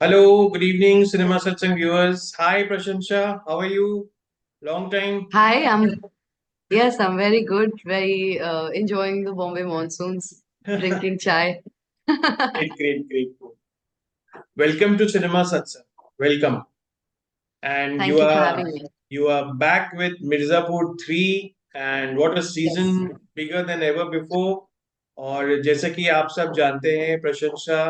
Hello, good evening, Cinema Satsang viewers. Hi, Prashansha. How are you? Long time. Hi, I'm very good. Very enjoying the Bombay monsoons, Great, drinking chai. great, great. Welcome to Cinema Satsang. Welcome. And you Thank you for are having me. you are back with Mirzapur 3 and what a Yes. season bigger than ever before. और जैसे कि आप सब जानते हैं प्रशंसा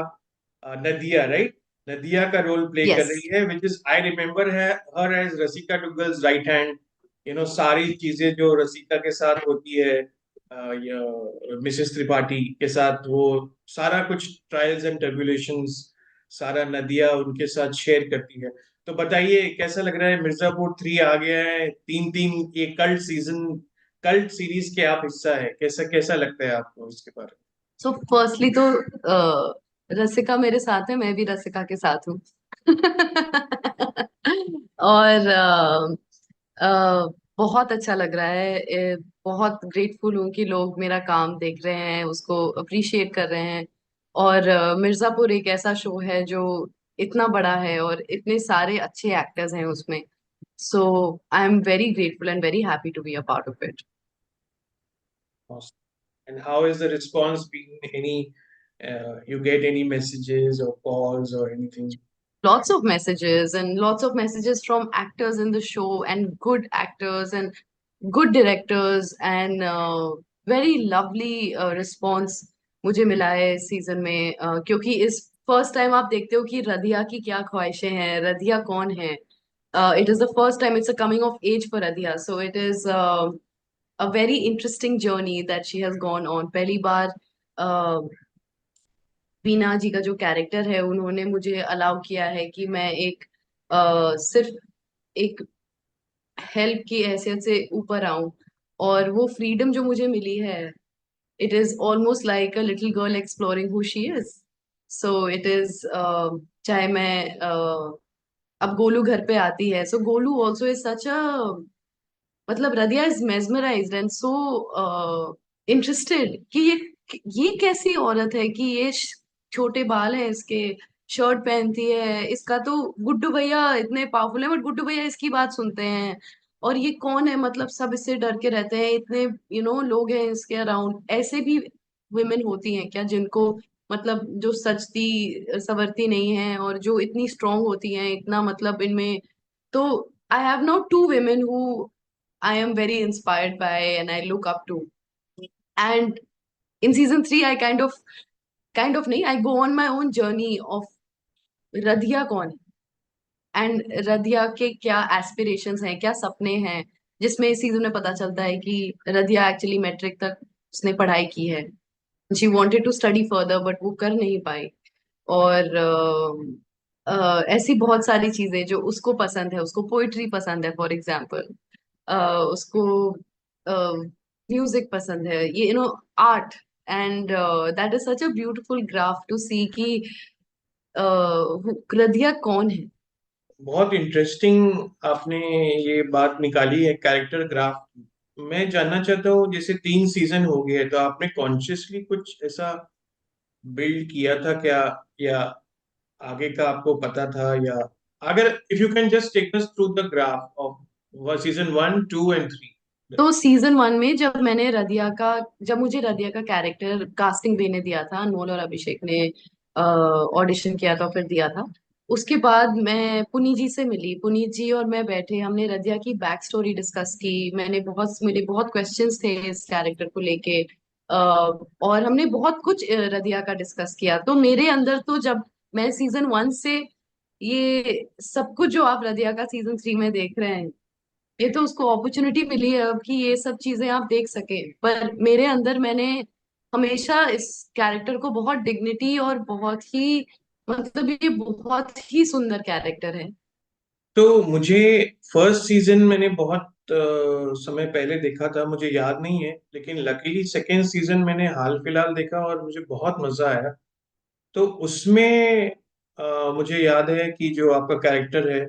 नदिया right नदिया का role play कर रही Yes. है विच इज आई रिमेम्बर है हर एज रसिका दुग्गल्स राइट हैंड सारी चीजें जो रसिका के साथ होती है मिसेस त्रिपाठी के साथ वो सारा कुछ ट्रायल्स एंड ट्रिब्यूलेशंस सारा नदिया उनके साथ शेयर करती है। तो बताइए कैसा लग रहा है मिर्जापुर 3 आ गया है तीन तीन ये कल्ट सीरीज के आप हिस्सा है कैसा कैसा लगता है आपको इसके बारे सो फर्स्टली तो रसिका मेरे साथ है, मैं भी रसिका के साथ हूँ। और बहुत अच्छा लग रहा है। बहुत ग्रेटफुल हूँ कि लोग मेरा काम देख रहे हैं, उसको अप्रिशिएट कर रहे हैं। और मिर्जापुर एक ऐसा शो है जो इतना बड़ा है और इतने सारे अच्छे एक्टर्स हैं उसमें। So I am very grateful and very happy to be a part of it. में and how is the response been any you get any messages or calls or anything? Lots of messages and lots of messages from actors in the show and good actors and good directors and very lovely response मुझे मिला है इस season में। क्योंकि इस first time आप देखते हो कि रदिया की क्या ख्वाहिशें हैं, रदिया कौन है। It is the first time it's a coming of age for Radhiya, so it is a very interesting journey that she has gone on. पहली बार वीना जी का जो कैरेक्टर है उन्होंने मुझे अलाउ किया है कि मैं एक सिर्फ एक हेल्प की हैसियत से ऊपर आऊं। और वो फ्रीडम जो मुझे मिली है, it is almost like a little girl exploring who she is. So it is चाहे मैं अब गोलू घर पे आती है, सो Golu also is such a, मतलब Radhiya is mesmerized and so interested कि ये कैसी औरत है कि ये छोटे बाल हैं इसके, शर्ट पहनती है, इसका तो गुड्डू भैया इतने पावरफुल है बट गुड्डू भैया इसकी बात सुनते हैं। और ये कौन है, मतलब सब इससे डर के रहते हैं, इतने लोग हैं इसके अराउंड। ऐसे भी वुमेन होती हैं क्या जिनको, मतलब जो सजती संवरती नहीं है और जो इतनी स्ट्रांग होती हैं, इतना मतलब इनमें। तो I have now two women who I am very inspired by and I look up to. And in season 3, I kind of nahi, I go on my own journey of रदिया कौन है and रदिया के क्या aspirations हैं, क्या सपने हैं। जिसमें इस सीजन में पता चलता है कि रदिया एक्चुअली मैट्रिक तक उसने पढ़ाई की है। She wanted to study further but वो कर नहीं पाई। और ऐसी बहुत सारी चीजें जो उसको पसंद है, उसको पोइट्री पसंद है फॉर एग्जाम्पल, उसको म्यूजिक पसंद है, ये art. And that is such a beautiful graph to see कि रदिया कौन है। बहुत इंटरेस्टिंग आपने ये बात निकाली है कैरेक्टर ग्राफ की। मैं जानना चाहता हूँ जैसे 3 सीजन हो गए हैं, तो आपने कॉन्शियसली कुछ ऐसा बिल्ड किया था क्या या आगे का आपको पता था या अगर if you can just take us through the graph of season 1 2 and 3। तो सीजन 1 में जब मुझे रदिया का कैरेक्टर कास्टिंग देने दिया था, अनमोल और अभिषेक ने ऑडिशन किया था, फिर दिया था। उसके बाद मैं पुनी जी से मिली, पुनीत जी और मैं बैठे, हमने रदिया की बैक स्टोरी डिस्कस की। मेरे बहुत क्वेश्चंस थे इस कैरेक्टर को लेके। और हमने बहुत कुछ रदिया का डिस्कस किया। तो मेरे अंदर तो जब मैं सीजन 1 से ये सब कुछ जो आप रदिया का सीजन 3 में देख रहे हैं, ये तो उसको अपॉर्चुनिटी मिली है अब कि ये सब चीजें आप देख सके। पर मेरे अंदर मैंने हमेशा इस कैरेक्टर को बहुत डिग्निटी और बहुत ही, मतलब ये बहुत ही सुंदर कैरेक्टर है। तो मुझे फर्स्ट सीजन मैंने बहुत समय पहले देखा था, मुझे याद नहीं है, लेकिन लकीली सेकेंड सीजन मैंने हाल फिलहाल देखा और मुझे बहुत मजा आया। तो उसमें मुझे याद है कि जो आपका कैरेक्टर है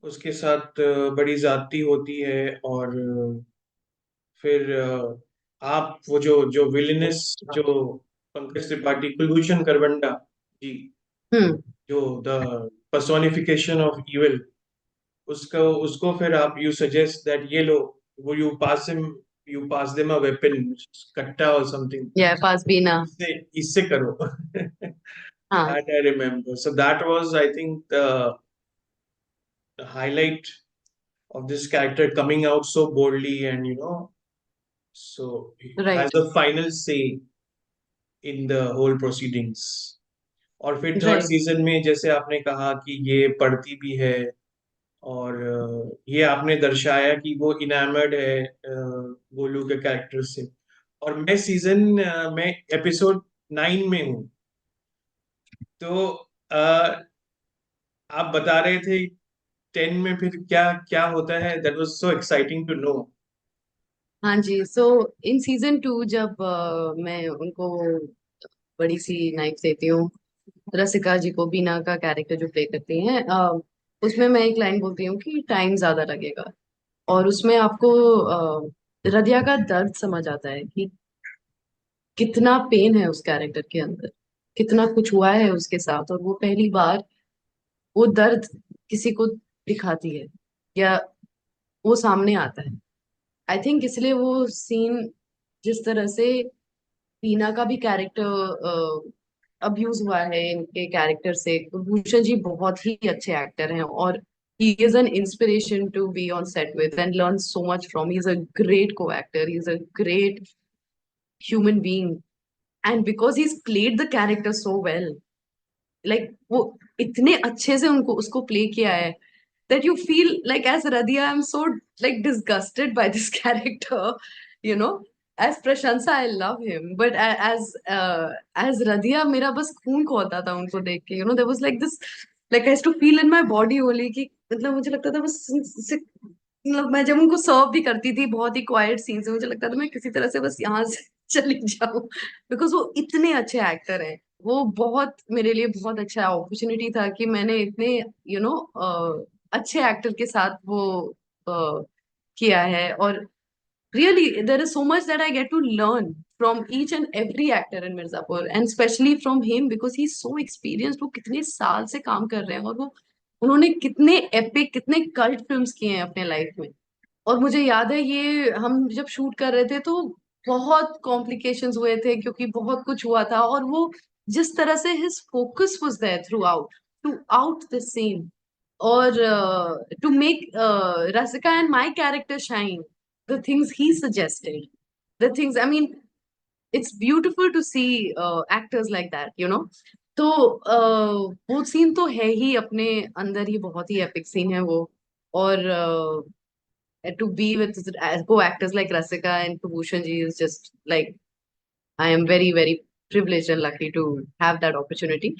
उसके साथ बड़ी ज्यादती होती है और फिर आप वो जो जो विलेनस जो पंकज त्रिपाठी कुलभूषण करवंडा जी हम्म। जो द पर्सोनिफिकेशन ऑफ इविल, उसको उसको फिर आप यू सजेस्ट दैट ये लो, वो you pass them a weapon, कट्टा और समथिंग, या पास भी ना। इससे इससे करो। हाँ। That I remember. So that was, I think, the highlight of this character coming out so boldly, and so he has right. the final say in the whole proceedings. और फिर थर्ड राइट। सीजन में जैसे आपने कहा कि ये पढ़ती भी है, और ये आपने दर्शाया कि वो इनामर्ड है गोलू के कैरेक्टर से। और मैं सीजन में एपिसोड 9 में हूँ। तो आप बता रहे थे 10 में फिर क्या क्या होता है, that was so exciting to know. हाँ जी। सो इन सीजन 2 जब मैं उनको बड़ी सी नाइफ देती हूँ, रसिका जी को, बीना का कैरेक्टर जो प्ले करती हैं, उसमें मैं एक लाइन बोलती हूँ कि टाइम ज्यादा लगेगा। और उसमें आपको रदिया का दर्द समझ आता है कि कितना पेन है उस कैरेक्टर के अंदर, कितना कुछ हुआ है उसके साथ, और वो पहली बार वो दर्द किसी को दिखाती है, या वो सामने आता है। आई थिंक इसलिए वो सीन, जिस तरह से टीना का भी कैरेक्टर अब्यूज हुआ है इनके कैरेक्टर से, भूषण जी बहुत ही अच्छे एक्टर हैं, और he is an inspiration to be on set with and learn so much from. He's a great co-actor, he's a great human being, and because he's played the character so well, like वो इतने अच्छे से उनको उसको play किया है, that you feel like as Radhia, I'm so like disgusted by this character, you know. As Prashansa, I love him, but as Radhia, मेरा बस खून खोता था उनको देख के, you know. There was like this, like I used to feel in my body only कि मतलब मुझे लगता था बस मतलब मैं जब उनको सर्व भी करती थी बहुत ही क्वाइट सीन से, मुझे लगता था मैं किसी तरह से बस यहाँ से चली जाऊं, बिकॉज वो इतने अच्छे एक्टर हैं। वो बहुत मेरे लिए बहुत अच्छा अपॉर्चुनिटी था कि मैंने इतने यू नो अच्छे एक्टर के साथ वो किया है। और really there is so much that I get to learn from each and every actor in Mirzapur, and especially from him because he's so experienced. वो कितने साल से काम कर रहे हैं, और वो उन्होंने कितने एपिक, कितने कल्ट फिल्म्स किए हैं अपने लाइफ में। और मुझे याद है ये हम जब शूट कर रहे थे तो बहुत कॉम्प्लिकेशंस हुए थे क्योंकि बहुत कुछ हुआ था, और वो जिस तरह से his focus was there throughout the scene, और to make Rasika and my character shine, the things he suggested, the things, I mean, it's beautiful to see actors like that, you know. तो वो scene तो है ही अपने अंदर ही बहुत ही epic scene है वो। और to be with co-actors like Rasika and Prabhushan ji is just like, I am very very privileged and lucky to have that opportunity.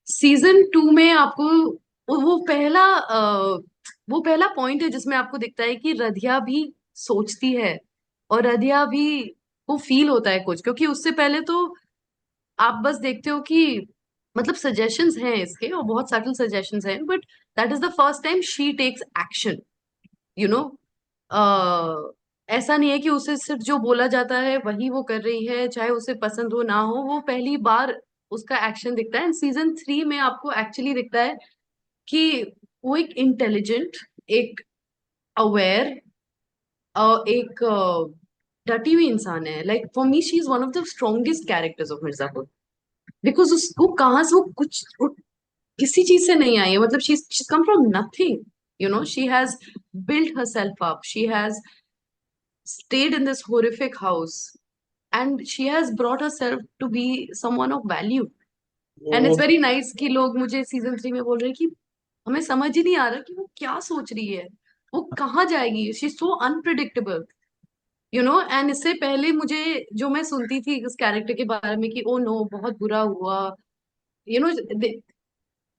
Season 2 में आपको वो पहला वो पहला पॉइंट है जिसमें आपको दिखता है कि रधिया भी सोचती है, और रधिया भी वो फील होता है कुछ, क्योंकि उससे पहले तो आप बस देखते हो कि मतलब सजेशंस हैं इसके, और बहुत सटल सजेशंस हैं, but that is the first time she takes action, you know. ऐसा नहीं है कि उसे सिर्फ जो बोला जाता है वही वो कर रही है, चाहे उसे पसंद हो ना हो, वो पहली बार उसका एक्शन दिखता है। एंड सीजन 3 में आपको एक्चुअली दिखता है कि वो एक इंटेलिजेंट, एक अवेयर, एक डटी हुई इंसान है। Like for me she is one of the strongest characters of Mirzapur, because उसको कहाँ से वो किसी चीज से नहीं आई है, मतलब she come from nothing, you know. She has built herself up, she has stayed in this horrific house, and she has brought herself to be someone of value. And वो it's very nice कि लोग मुझे season 3 में बोल रहे हैं कि हमें समझ ही नहीं आ रहा कि वो क्या सोच रही है, वो कहाँ जाएगी, she is so unpredictable, you know. And इससे पहले मुझे जो मैं सुनती थी इस कैरेक्टर के बारे में कि ओ नो बहुत बुरा हुआ, you know,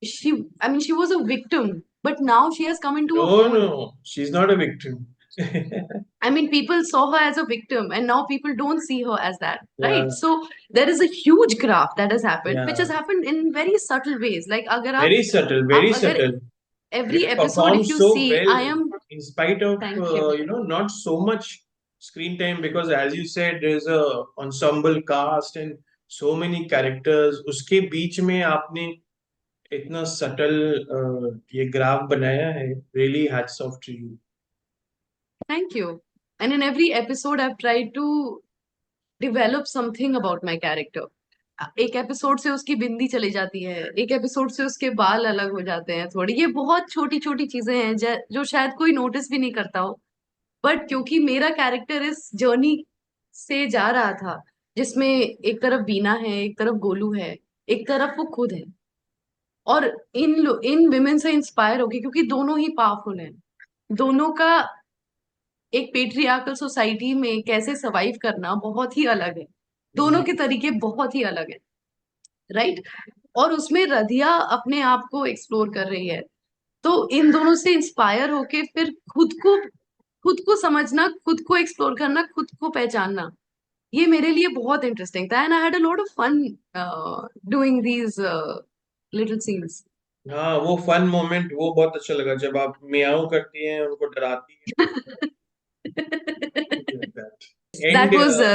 she, I mean she was a victim, but now she has come into a No, hole. no, she's not a victim. I mean, people saw her as a victim, and now people don't see her as that, Yeah, right? So there is a huge graph that has happened, which yeah. has happened in very subtle ways. Like, Very subtle, आप very अगर subtle. every They episode, perform if you so see, well I am, in spite of thank you. not so much screen time, because as you said, there's a ensemble cast and so many characters. उसके बीच में आपने इतना subtle ये graph बनाया है, really hats off to you. Thank you. And in every episode I try to develop something about my character. एक episode से उसकी बिंदी चली जाती है, एक एपिसोड से उसके बाल अलग हो जाते हैं थोड़ी, ये बहुत छोटी छोटी चीजें हैं जो शायद कोई नोटिस भी नहीं करता हो। बट क्योंकि मेरा कैरेक्टर इस जर्नी से जा रहा था, जिसमें एक तरफ बीना है, एक तरफ गोलू है, एक तरफ वो खुद है, और इन विमेन से इंस्पायर होके, क्योंकि दोनों ही पावरफुल हैं, दोनों का एक पेट्रियार्कल सोसाइटी में कैसे सरवाइव करना बहुत ही अलग है, दोनों के तरीके बहुत ही अलग है, राइट। और उसमें रधिया अपने आप को एक्सप्लोर कर रही है, तो इन दोनों से इंस्पायर होके फिर खुद को समझना, खुद को एक्सप्लोर करना, खुद को पहचानना, ये मेरे लिए बहुत इंटरेस्टिंग था, and I had a lot of fun doing these little scenes. हाँ, वो फन मोमेंट वो बहुत अच्छा लगा जब आप मियाऊ करती हैं, उनको डराती हैं, and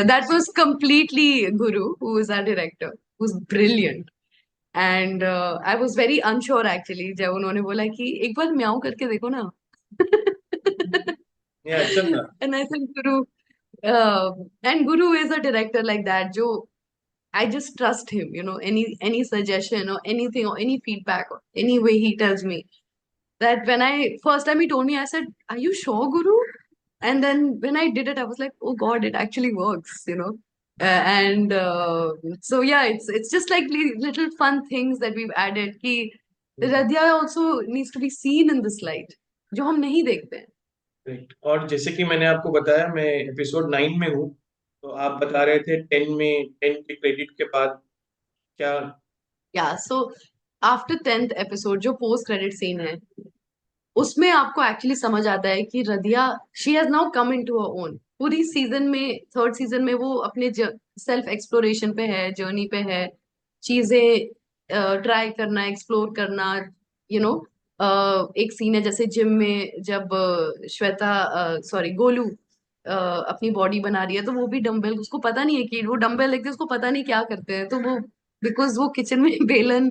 that was completely Guru, who is our director, who's brilliant. And I was very unsure actually जब उन्होंने बोला कि एक बार म्याऊं करके देखो ना। ये अच्छा था। And I said Guru, uh, and Guru is a director like that जो I just trust him, any suggestion or anything or any feedback or any way he tells me. That when I first time he told me, I said, "Are you sure, Guru?" And then when I did it, I was like, "Oh God, it actually works." And so yeah, it's just like little fun things that we've added. कि Radhya also needs to be seen in this light, जो हम नहीं देखते हैं। Right. और जैसे कि मैंने आपको बताया, मैं एपिसोड 9 में हूँ, तो आप बता रहे थे 10 में, 10 के क्रेडिट के बाद क्या? Yeah, so after 10th episode जो पोस्ट क्रेडिट सीन है, उसमें आपको एक्चुअली समझ आता है कि Radhiya, she has now come into her own. पूरी सीजन में, थर्ड सीजन में वो अपने सेल्फ एक्सप्लोरेशन पे है, जर्नी पे है, चीजें ट्राई करना, एक्सप्लोर करना, यू नो एक सीन है जैसे जिम में जब श्वेता, सॉरी गोलू, अपनी बॉडी बना रही है, तो वो भी डंबल, उसको पता नहीं है कि वो डंबल लेते हैं, उसको पता नहीं क्या करते हैं, तो वो बिकॉज वो किचन में बेलन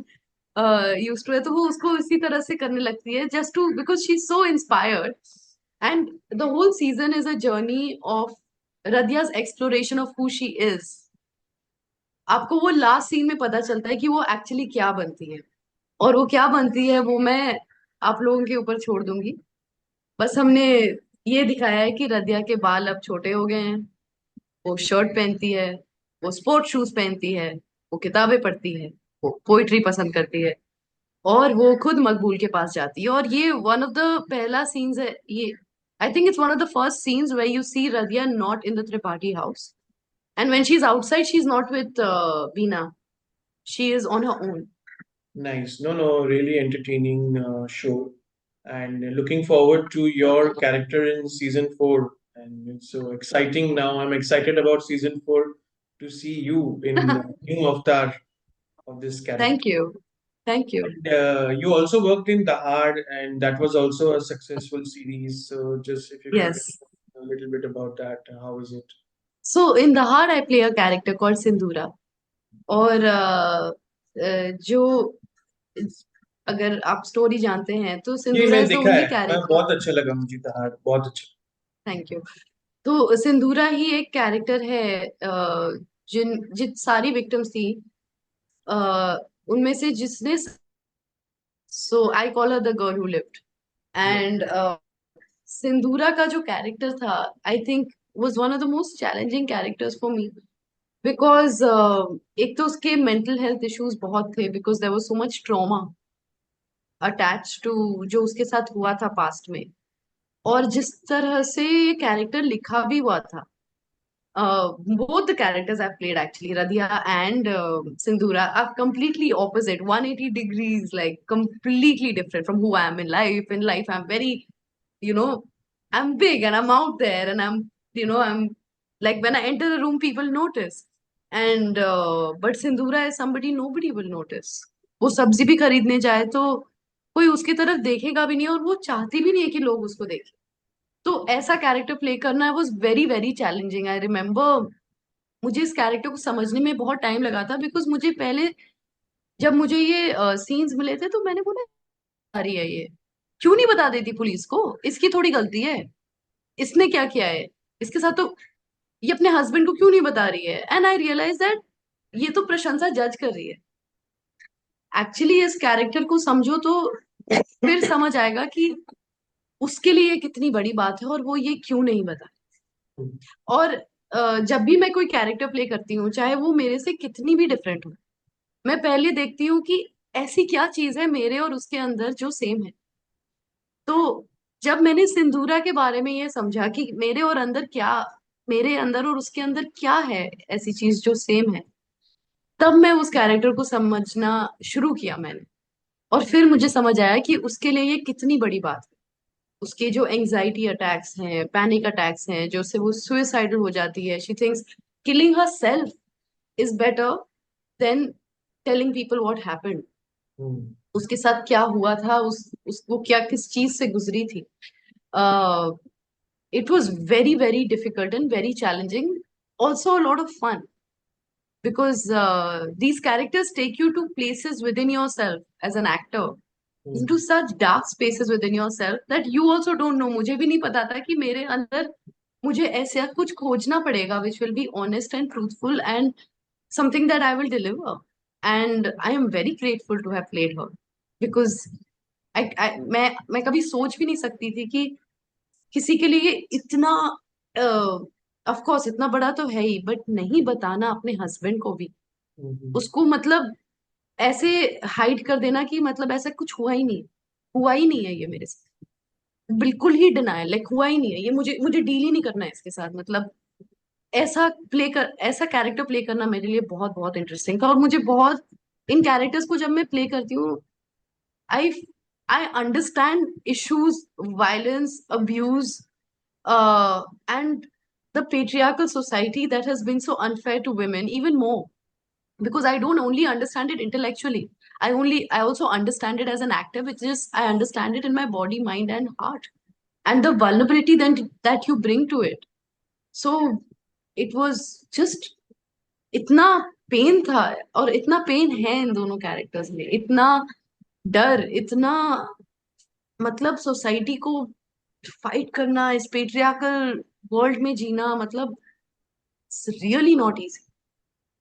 यूज टू है, तो वो उसको इसी तरह से करने लगती है, just to because she is so inspired. And the whole season is a journey of रदिया's exploration of who she is. आपको वो लास्ट सीन में पता चलता है कि वो एक्चुअली क्या बनती है, और वो क्या बनती है वो मैं आप लोगों के ऊपर छोड़ दूंगी। बस हमने ये दिखाया है कि रदिया के बाल अब छोटे हो गए हैं, वो शर्ट पहनती है, वो स्पोर्ट शूज पहनती है, वो किताबें पढ़ती है, वो पोइट्री पसंद करती है, और वो खुद मकबूल के पास जाती है। और ये वन ऑफ द पहला सीन्स है ये, I think it's one of the first scenes where you see Radhiya not in the Tripathi house, and when she is outside she is not with Beena, she is on her own. Nice. No, no, really entertaining show. And looking forward to your character in season 4. And it's so exciting now. I'm excited about season 4 to see you in the new avatar of this character. Thank you, thank you. And you also worked in The Hard, and that was also a successful series. So just if you can yes, tell a little bit about that, how is it? So in the heart I play a character called Sindura. और जो, अगर आप story जानते हैं तो ये सिंदूरा मैं इज द देखा ओनली है, मैं कैरेक्टर। बहुत अच्छा लगा मुझे The Hard, बहुत अच्छा। Thank you. तो सिंदूरा ही एक कैरेक्टर है, जिन जिन सारी विक्टिम्स थी, उनमें से जिसने, so I call her the girl who lived. Yeah. And Sindura का जो कैरेक्टर था, I think was one of the most challenging characters for me, because एक तो उसके मेंटल हेल्थ इश्यूज बहुत थे, because there was so much trauma attach to जो उसके साथ हुआ था पास्ट में। और जिस तरह से ये कैरेक्टर लिखा भी हुआ था, both the characters I've played actually, Radhya and Sindhura, are completely opposite, 180 degrees, like completely different from who I am in life. In life, I'm very, you know, I'm big and I'm out there and I'm like when I enter the room, people notice. And but Sindhura is somebody nobody will notice. वो सब्जी भी खरीदने जाए तो कोई उसकी तरफ देखेगा भी नहीं, और वो चाहती भी नहीं है कि लोग उसको देखें। तो ऐसा कैरेक्टर प्ले करना was very very challenging, I remember. मुझे इस कैरेक्टर को समझने में बहुत टाइम लगा था, बिकॉज मुझे पहले जब मुझे ये सीन्स मिले थे तो मैंने बोला आ रही है ये, क्यों नहीं बता देती पुलिस को, इसकी थोड़ी गलती है, इसने क्या किया है इसके साथ, तो ये अपने हस्बैंड को क्यों नहीं बता रही है। एंड आई रियलाइज दैट ये तो प्रशंसा जज कर रही है। एक्चुअली इस कैरेक्टर को समझो तो फिर समझ आएगा कि उसके लिए ये कितनी बड़ी बात है और वो ये क्यों नहीं बता। और जब भी मैं कोई कैरेक्टर प्ले करती हूँ, चाहे वो मेरे से कितनी भी डिफरेंट हो, मैं पहले देखती हूँ कि ऐसी क्या चीज है मेरे और उसके अंदर जो सेम है। तो जब मैंने सिंदूरा के बारे में ये समझा कि मेरे अंदर और उसके अंदर क्या है ऐसी चीज जो सेम है, तब मैं उस कैरेक्टर को समझना शुरू किया मैंने। और फिर मुझे समझ आया कि उसके लिए ये कितनी बड़ी बात है। उसके जो एंजाइटी अटैक्स हैं, पैनिक अटैक्स हैं, जो से वो सुइसाइडल हो जाती है, she thinks killing herself is better than telling people what happened, hmm. उसके साथ क्या हुआ था, वो क्या किस चीज से गुजरी थी। It was very, very difficult and very challenging. Also, a lot of fun because these characters take you to places within yourself as an actor, into such dark spaces within yourself that you also don't know. मुझे भी नहीं पता था कि मेरे अंदर मुझे ऐसा कुछ खोजना पड़ेगा which will be honest and truthful and something that I will deliver. And I am very grateful to have played her because मैं कभी सोच भी नहीं सकती थी कि किसी के लिए इतना, ऑफ कोर्स इतना बड़ा तो है ही, बट नहीं बताना अपने हस्बैंड को भी, हम्म। उसको मतलब ऐसे हाइड कर देना कि मतलब ऐसा कुछ हुआ ही नहीं है ये मेरे साथ, बिल्कुल ही डिनायल, लाइक हुआ ही नहीं है ये, मुझे मुझे डील ही नहीं करना है इसके साथ, मतलब ऐसा कैरेक्टर प्ले करना मेरे लिए बहुत बहुत इंटरेस्टिंग था। और मुझे बहुत इन कैरेक्टर्स को जब मैं प्ले करती हूँ, I I understand issues, violence, abuse, and the patriarchal society that has been so unfair to women even more, because I don't only understand it intellectually, I also understand it as an actor, which is I understand it in my body, mind and heart, and the vulnerability that you bring to it. So it was just इतना pen था, और इतना pen है इन दोनों characters में, इतना डर, इतना मतलब सोसाइटी को फाइट करना, इस पेट्रियार्कल वर्ल्ड में जीना, मतलब रियली नॉट इजी।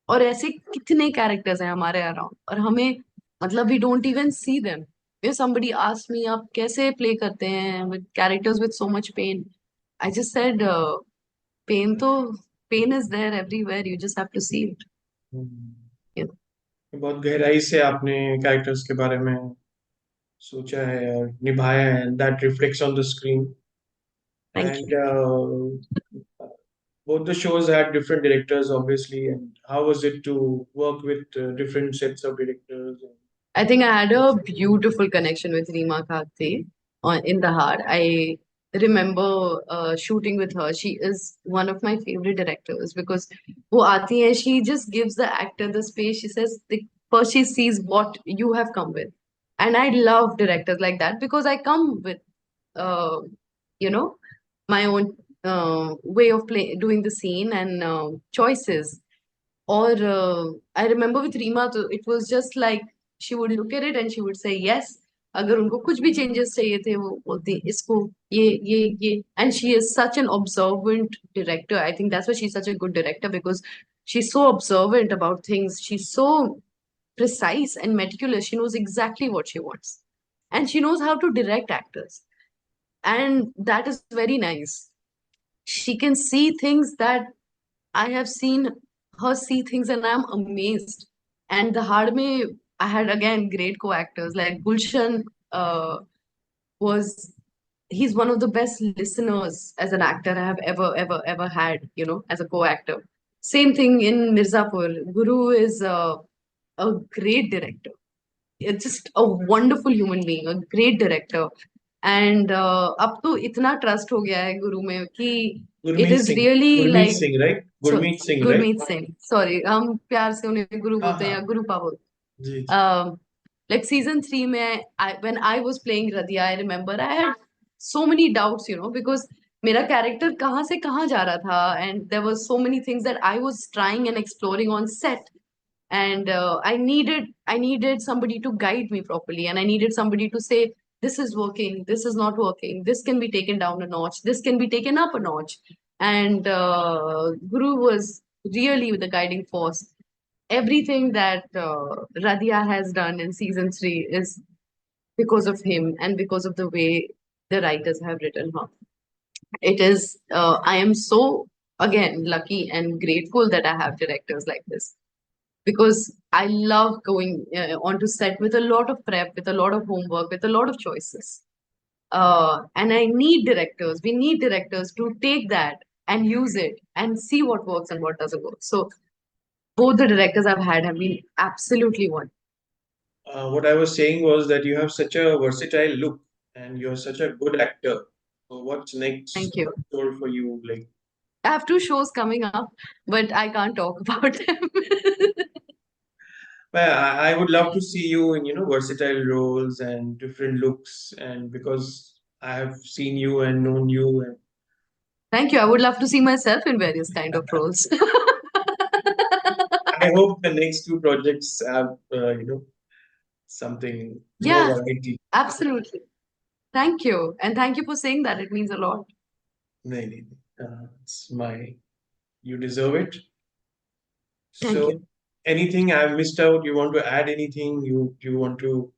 और ऐसे कितने कैरेक्टर्स हैं हमारे अराउंड और हमें मतलब we don't even see them. if somebody asks me आप कैसे प्ले करते हैं with characters with so much pain, I just said pain तो pain is there everywhere, you just have to see it, hmm. you know. बहुत गहराई से आपने characters के बारे में सोचा है और निभाया है, that reflects on the screen. Thank and you. both the shows had different directors, obviously. And how was it to work with different sets of directors? I think I had a beautiful connection with Reema Kagte on in the heart. I remember shooting with her. She is one of my favorite directors because वो आती है, she just gives the actor the space. She says first she sees what you have come with, and I love directors like that because I come with uh, you know my own way of doing the scene and choices. Or I remember with Reema, it was just like she would look at it and she would say yes. अगर उनको कुछ भी changes चाहिए थे वो बोलती इसको ये and she is such an observant director. I think that's why she's such a good director because she's so observant about things. She's so precise and meticulous. She knows exactly what she wants, and she knows how to direct actors, and that is very nice. She can see things that I have seen her see things and I'm amazed. And the hard me, I had again great co-actors like Gulshan was he's one of the best listeners as an actor I have ever had, as a co-actor. Same thing in Mirzapur. Guru is a great director. It's just a wonderful human being, a great director. And अब तो इतना trust हो गया है गुरु में कि it Gurmeet is Singh, really Gurmeet like, Singh, right? Gurmeet Singh, right? Gurmeet Singh, sorry हम प्यार से उन्हें गुरु हाँ बोलते हैं हाँ। या गुरुपा बोलते जी जी। हैं। लाइक सीजन 3 में when I was playing Radhiya, I remember I had so many doubts, because मेरा कैरेक्टर कहाँ से कहाँ जा रहा था, and there was so many things that I was trying and exploring on set, and I needed somebody to guide me properly, and I needed somebody to say, this is working, this is not working, this can be taken down a notch, this can be taken up a notch. And Guru was really the guiding force. Everything that Radhia has done in season 3 is because of him and because of the way the writers have written her. It is, I am so, again, lucky and grateful that I have directors like this, because I love going onto set with a lot of prep, with a lot of homework, with a lot of choices. And I need directors. We need directors to take that and use it and see what works and what doesn't work. So both the directors I've had have been absolutely one. What I was saying was that you have such a versatile look and you're such a good actor. So what's next? Thank you. What's in for you? Like, I have 2 shows coming up, but I can't talk about them. well, I would love to see you in, versatile roles and different looks. And because I have seen you and known you, and Thank you. I would love to see myself in various kind of roles. I hope the next two projects have, something more Yeah, variety. absolutely. Thank you. And thank you for saying that. It means a lot. नहीं, नहीं, it's my, you deserve it. Thank So, you. anything I've missed out? You want to add anything? You want to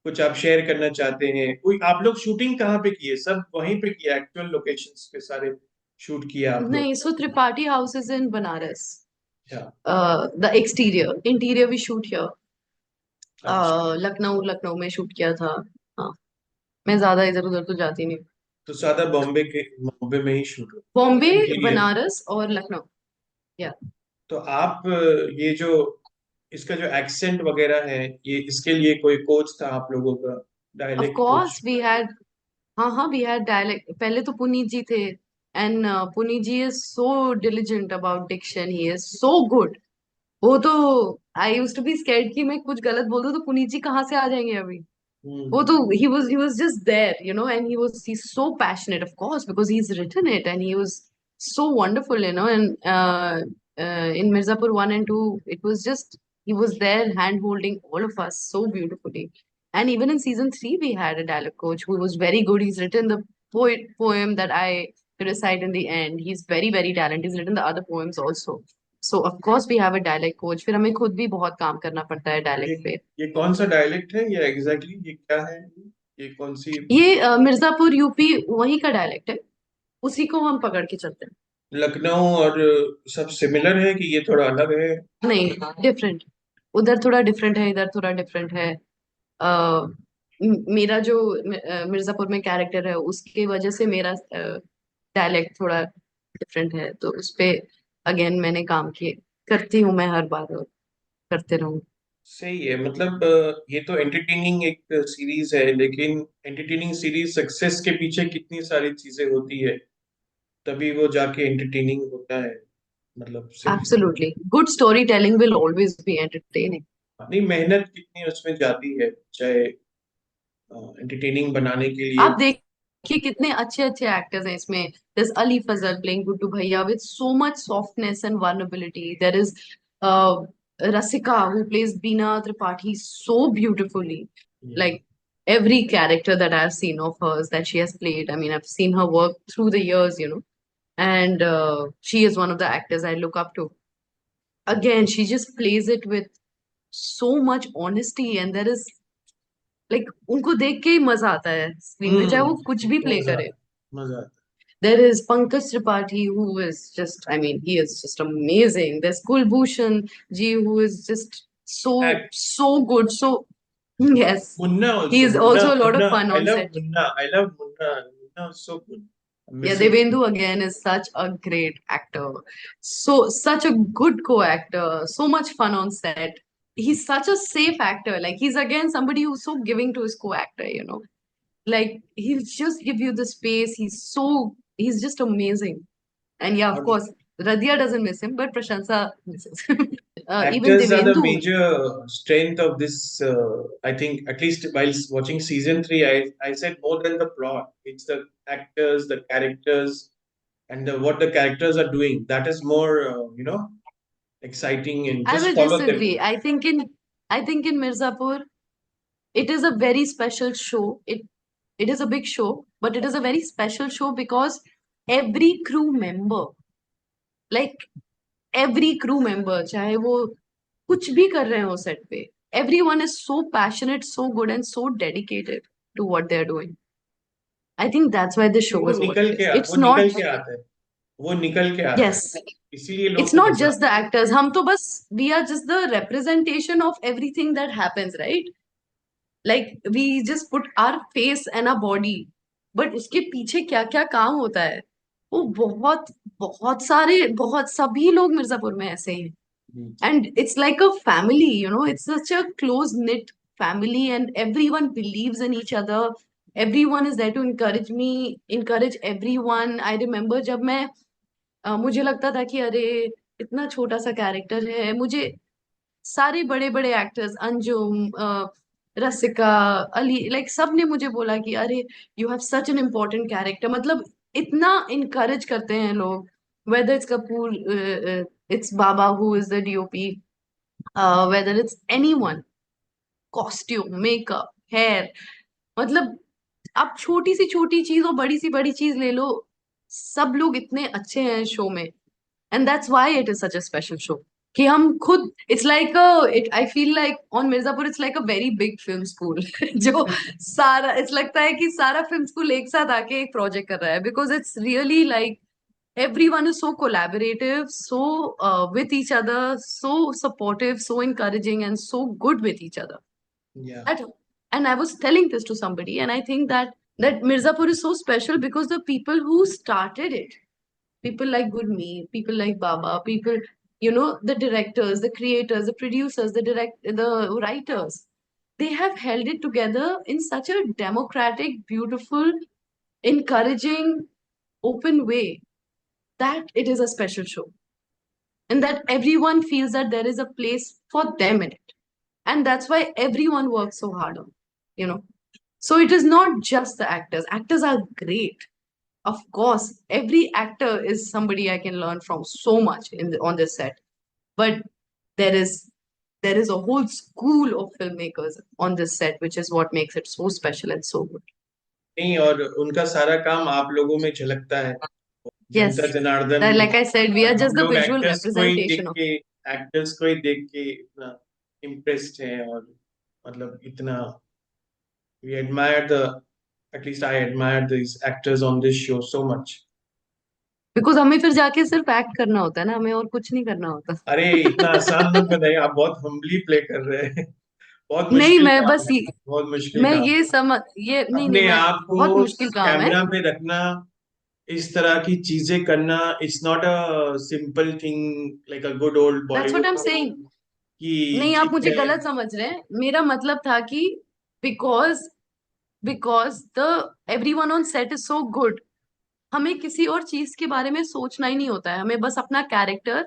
कुछ आप share करना चाहते हैं? कोई आप लोग शूटिंग कहाँ पे किए? सब वहीं पे किया? एक्चुअल लोकेशंस पे सारे शूट किया आप लोग? No, so Tripathi House is in Banaras. अच्छा, The exterior. Interior we shoot here. अच्छा. लखनऊ में शूट किया था. हाँ, मैं ज्यादा इधर उधर तो जाती नहीं. तो सादा बॉम्बे में ही शूट हो बॉम्बे, इंटीरियर. बनारस और लखनऊ. या. तो आप ये जो इसका जो एक्सेंट वगैरह है, ये इसके लिए कोई कोच था आप लोगों का, Of dialect coach? course we had. हाँ हाँ, we had dialect. पहले तो पुनीत जी थे. And Puneet ji is so diligent about diction. He is so good. वो तो आई यूज टू बी स्कैर्ड कि मैं कुछ गलत बोल दूं तो पुनीत जी कहाँ से आ जाएंगे अभी. वो तो हम्म. he was just there, and he's so passionate, of course, because he's written it, and he was so wonderful, and in Mirzapur 1 and 2, it was just, he was there hand holding all of us so beautifully. And even in season 3 we had a dialogue coach who was very good. He's written the poem that I recite in the end. He's very very talented. He's written the other poems also. So of course we have a dialect coach. फिर हमें खुद भी बहुत काम करना पड़ता है ये dialect पे. ये कौन सा डायलेक्ट है? ये एग्जैक्टली ये क्या है? ये कौन सी? ये मिर्जापुर यूपी वहीं का डायलेक्ट है. उसी को हम पकड़ के चलते हैं. लखनऊ और सब सिमिलर है कि ये थोड़ा अलग है? नहीं, डिफरेंट. उधर थोड़ा डिफरेंट है, इधर थोड़ा डिफरेंट है. अ, मेरा जो मिर्जापुर में कैरेक्टर है उसकी वजह से मेरा डायलेक्ट थोड़ा डिफरेंट है, तो उस पे अगेन मैंने काम किए. करती हूँ मैं हर बार, और करते रहूँ. सही है. मतलब ये तो एंटरटेनिंग एक सीरीज है, लेकिन एंटरटेनिंग सीरीज सक्सेस के पीछे कितनी सारी चीजें होती है, तभी वो जाके एंटरटेनिंग होता है. मतलब सिर्फ absolutely, good story telling will always be entertaining. नहीं, मेहनत कितनी उसमें जाती है, चाहे एंटरटेनिंग बनाने के लिए. आप देखिए कितने अच्छे अच्छे एक्टर्स हैं इसमें. There's Ali Fazal playing Guddu Bhaiya with so much softness and vulnerability. There is Rasika who plays Beena Tripathi so beautifully. Like every character that I've seen of hers that she has played, I mean, I've seen her work through the years, and she is one of the actors I look up to. Again, she just plays it with so much honesty, and there is, like, उनको देख के ही मजा आता है screen पे, चाहे वो कुछ भी प्ले मजा करे. मजा There is Pankaj Tripathi, who is just, I mean, he is just amazing. There's Kulbhushan Ji, who is just so, आता. so good. So, yes, Munna he also. is also a lot of Munna. fun I on love set. Munna. I love Munna. Munna is so good. I'm Yeah, missing. Devendu again is such a great actor. So, such a good co-actor. So much fun on set. He's such a safe actor. Like, he's again somebody who's so giving to his co-actor. Like, he'll just give you the space. He's just amazing. And yeah, of और course, Radhia doesn't miss him, but Prashansa misses him. Even actors are the Devendu. major strength of this. I think at least while watching season 3, I said more than the plot. It's the actors, the characters, and what the characters are doing. That is more, exciting, and I just will follow them. disagree. I think in Mirzapur, it is a very special show. It is a big show, but it is a very special show because every crew member, like every crew member, चाहे वो कुछ भी कर रहे हो set पे, everyone is so passionate, so good, and so dedicated to what they are doing. I think that's why the show is what it is. वो It's not, निकल के आता है, वो निकल के आता है, yes, इसीलिए it's लोग को not मजा just the actors. हम तो बस we are just the representation of everything that happens, right? Like we just put our face and our body, but उसके पीछे क्या क्या काम होता है वो बहुत बहुत सारे बहुत सभी लोग मिर्जापुर में ऐसे हैं. आता And it's like a family, you know, it's such a close knit family, and everyone believes in each other. Everyone is there to encourage me, encourage everyone. I remember जब मैं मुझे लगता था कि अरे इतना छोटा सा कैरेक्टर है, मुझे सारे बड़े बड़े एक्टर्स अंजुम, रसिका, अली, लाइक सब ने मुझे बोला कि अरे you have such an important character. मतलब इतना इनकरेज करते हैं लोग, whether it's Kapoor, it's Baba who is the DOP, whether it's anyone, costume, makeup, hair, मतलब आप छोटी सी चीज और बड़ी सी बड़ी चीज ले लो, सब लोग इतने अच्छे हैं शो में. And that's why it is such a special show कि हम खुद, it's like it, I feel like on Mirzapur it's like a very big film school जो सारा, इट्स लगता है कि सारा फिल्म स्कूल एक साथ आके एक प्रोजेक्ट कर रहा है, because it's really like everyone is so collaborative, so with each other, so supportive, so encouraging, and so good with each other. है. That, and I was telling this to somebody, and I think that Mirzapur is so special because the people who started it, people like Gurmeet, people like Baba, people, you know, the directors, the creators, the producers, the writers, they have held it together in such a democratic, beautiful, encouraging, open way that it is a special show, and that everyone feels that there is a place for them in it, and that's why everyone works so hard on it, you know. So it is not just the actors. Actors are great, of course. Every actor is somebody I can learn from so much on this set, but there is there is a whole school of filmmakers on this set, which is what makes it so special and so good. नहीं, और उनका सारा काम आप लोगों में झलकता है, जनता Yes, Janardan. that, like I said, we और are हम just the लोग visual representation of. एक्टर्स को ही देख के इतना इम्प्रेस्ड हैं, और मतलब इतना we admire the at least I admire these actors on this show so much. Because हमें फिर जाके सिर्फ एक्ट करना होता है ना, हमें और कुछ नहीं करना होता. अरे इतना आसान मत बताइए, आप बहुत हम्बली प्ले कर रहे हैं. बहुत नहीं, मुश्किल मैं काम बस है, बहुत मुश्किल मैं काम. ये समझ, ये नहीं नहीं, अपने मैं, आप बहुत को मुश्किल काम है. कैमरा पे रखना, इस तरह की चीजें करना, it's not a simple thing like a good old that's what I am Bollywood saying. की नहीं, आप ठीक मुझे है. गलत समझ रहे हैं. मेरा मतलब था कि because because the everyone on set is so good, हमें किसी और चीज के बारे में सोचना ही नहीं होता है. हमें बस अपना कैरेक्टर,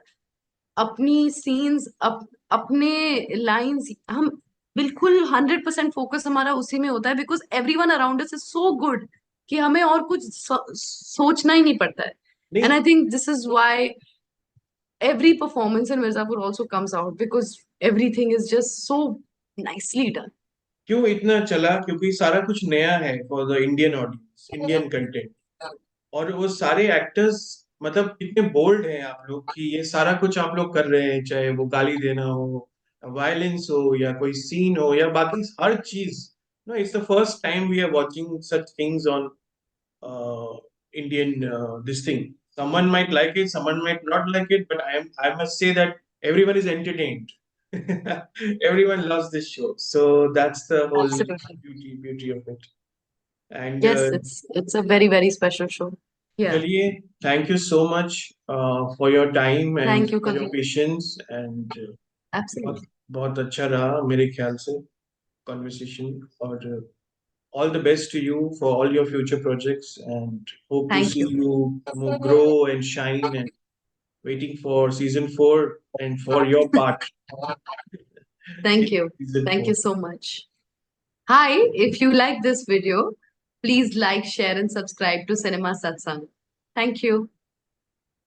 अपनी सीन्स, अपने लाइंस, हम बिल्कुल 100% फोकस हमारा उसी में होता है, because everyone around us is so good कि हमें और कुछ सोचना ही नहीं पड़ता है. एंड नहीं, I think this is why every performance in Mirzapur also comes out, because everything is just so nicely done. क्यों इतना चला? क्योंकि सारा कुछ नया है for the Indian audience, Indian content. और वो सारे एक्टर्स मतलब इतने बोल्ड हैं आप लोग कि ये सारा कुछ आप लोग कर रहे हैं, चाहे वो गाली देना हो, वायलेंस हो, या कोई सीन हो, या बाकी हर चीज. No, it's the first time we are watching such things on Indian this thing. someone might like it, someone might not like it, but I must say that everyone is entertained. Everyone loves this show, so that's the whole Absolutely. beauty of it. And Yes, it's a very, very special show. Yeah. चलिए, thank you so much for your time and Thank you, for your Kavya. patience, and बहुत Absolutely. बहुत अच्छा रहा मेरे ख्याल से conversation. और all the best to you for all your future projects, and hope to Thank see you. you grow and shine, and waiting for season 4 and for your part in Thank you. season Thank 4. you so much. Hi, if you like this video, please like, share, and subscribe to Cinema Satsang. Thank you.